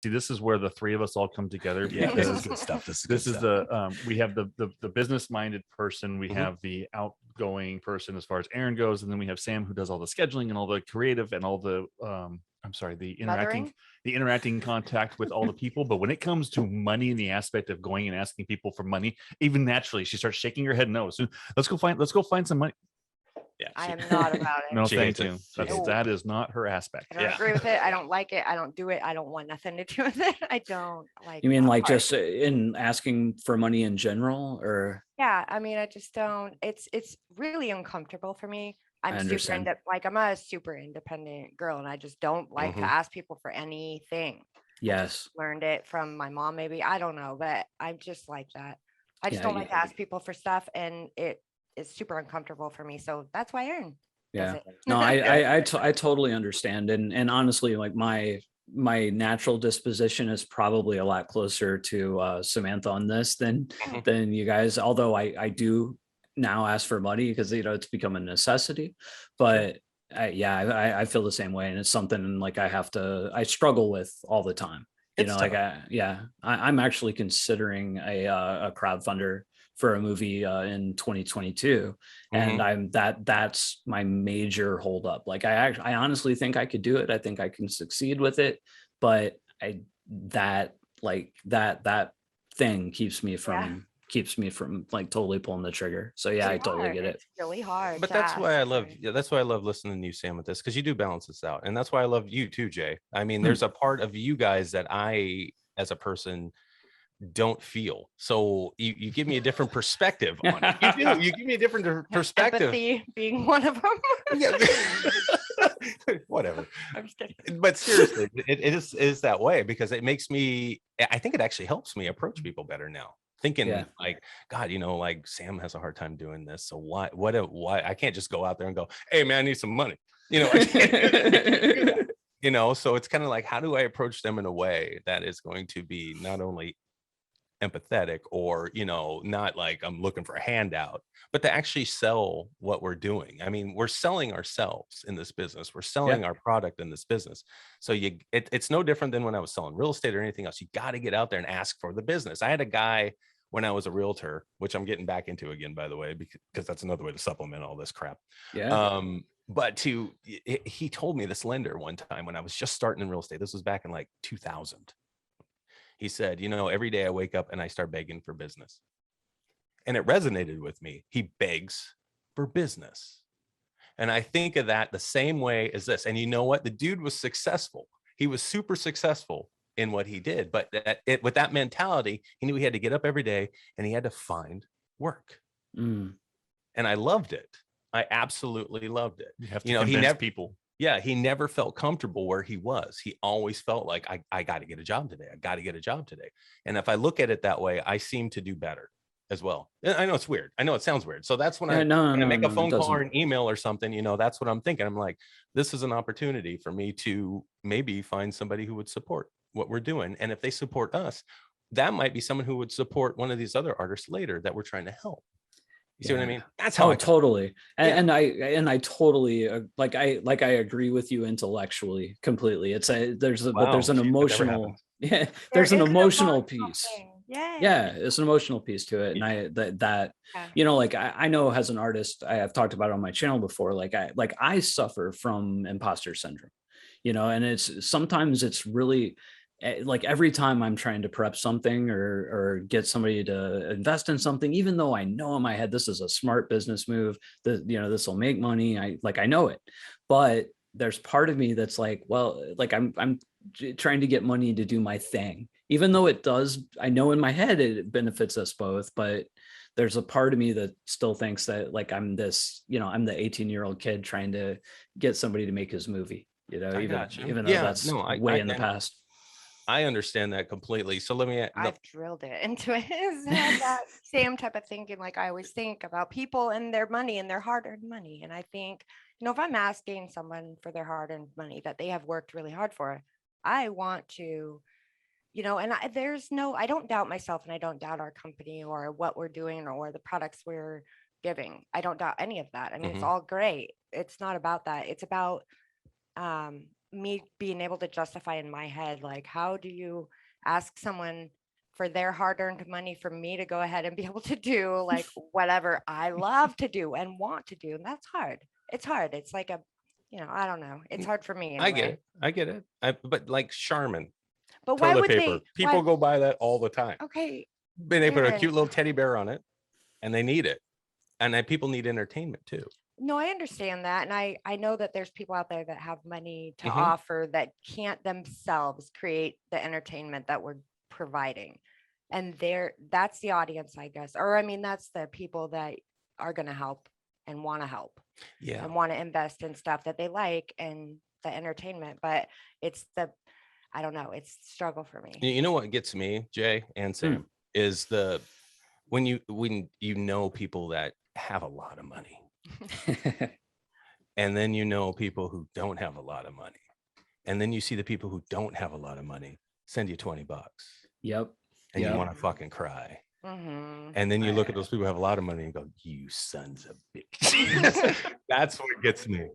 See, this is where the three of us all come together. Yeah, this is Because good stuff. This is this good is stuff. we have the business minded person, we have the outgoing person as far as Aaron goes, and then we have Sam who does all the scheduling and all the creative and all the I'm sorry, Mothering? the interacting contact with all the people. But when it comes to money and the aspect of going and asking people for money, even naturally she starts shaking her head no. So let's go find some money. Yeah, I am not about it. No, She thank hates it. you. She hates That is not her aspect. I don't agree with it. I don't like it. I don't do it. I don't want nothing to do with it. I don't like. You mean that like part. just in asking for money in general, or? Yeah, I mean, I just don't. It's really uncomfortable for me. I I'm understand. I'm a super independent girl, and I just don't like to ask people for anything. Yes. Learned it from my mom, maybe. I don't know, but I'm just like that. I just Yeah, don't like to ask people for stuff, and it is super uncomfortable for me. So that's why Aaron does Yeah. it. No, I totally understand. And honestly, like my natural disposition is probably a lot closer to Samantha on this than you guys, although I do now ask for money because, you know, it's become a necessity. But I feel the same way. And it's something like I struggle with all the time. You It's know, tough. like I'm actually considering a crowdfunder for a movie in 2022, and that's my major holdup. Like I honestly think I could do it. I think I can succeed with it, but that thing keeps me from like totally pulling the trigger. So yeah, I totally get it. It's really hard. But to that's ask why I for love it. that's why I love listening to you, Sam, with this, because you do balance this out. And that's why I love you too, Jay. I mean, there's a part of you guys that I, as a person, don't feel. So you give me a different perspective on it. You do. You give me a different perspective. Empathy being one of them. Yeah. Whatever. I'm just kidding. But seriously, it is that way, because it makes me, I think it actually helps me approach people better now. Thinking like, God, you know, like Sam has a hard time doing this. So why I can't just go out there and go, hey man, I need some money. You know, I can't do that. You know, so it's kind of like, how do I approach them in a way that is going to be not only empathetic or, you know, not like I'm looking for a handout, but to actually sell what we're doing. I mean, we're selling ourselves in this business. We're selling our product in this business. So it's no different than when I was selling real estate or anything else. You got to get out there and ask for the business. I had a guy when I was a realtor, which I'm getting back into again, by the way, because that's another way to supplement all this crap. But he told me, this lender, one time when I was just starting in real estate, this was back in like 2000. He said, you know, every day I wake up and I start begging for business. And it resonated with me. He begs for business. And I think of that the same way as this. And you know what? The dude was successful. He was super successful in what he did. But with that mentality, he knew he had to get up every day and he had to find work. And I loved it. I absolutely loved it. You have to convince people. Yeah, he never felt comfortable where he was. He always felt like, I got to get a job today. I got to get a job today. And if I look at it that way, I seem to do better as well. And I know it's weird. I know it sounds weird. So that's when I make a phone call or an email or something, you know, that's what I'm thinking. I'm like, this is an opportunity for me to maybe find somebody who would support what we're doing. And if they support us, that might be someone who would support one of these other artists later that we're trying to help. You see what I mean? That's how. Totally. And I totally like I agree with you intellectually completely. It's there's an emotional there's an emotional piece. Yeah, it's an emotional piece to it. And you know, like I know as an artist, I have talked about it on my channel before, like I suffer from imposter syndrome, you know, and sometimes it's really like every time I'm trying to prep something or get somebody to invest in something, even though I know in my head this is a smart business move, that, you know, this will make money, I know it, but there's part of me that's like, well, like I'm trying to get money to do my thing, even though it does, I know in my head it benefits us both, but there's a part of me that still thinks that like I'm this, you know, I'm the 18-year-old kid trying to get somebody to make his movie, you know, even though that's way in the past. I understand that completely. So let me. I've drilled it into it. That same type of thinking. Like I always think about people and their money and their hard-earned money. And I think, you know, if I'm asking someone for their hard-earned money that they have worked really hard for, I want to, you know, and I don't doubt myself and I don't doubt our company or what we're doing or the products we're giving. I don't doubt any of that. I mean, it's all great. It's not about that. It's about me being able to justify in my head, like, how do you ask someone for their hard-earned money for me to go ahead and be able to do like whatever I love to do and want to do? And that's hard. It's hard. It's like a, I don't know. It's hard for me. Anyway. I get it. But like Charmin, but why would paper. People go buy that all the time. Okay. They put a cute little teddy bear on it, and they need it. And then people need entertainment too. No, I understand that. And I know that there's people out there that have money to offer that can't themselves create the entertainment that we're providing. And that's the audience, I guess. Or I mean, that's the people that are going to help and want to help. Yeah. And want to invest in stuff that they like and the entertainment. But I don't know, it's a struggle for me. You know what gets me, Jay and Sam, is when you know people that have a lot of money. And then people who don't have a lot of money. And then you see the people who don't have a lot of money send you $20. Yep. And you want to fucking cry. Mm-hmm. And then you look at those people who have a lot of money and go, you sons of bitches. That's what gets me.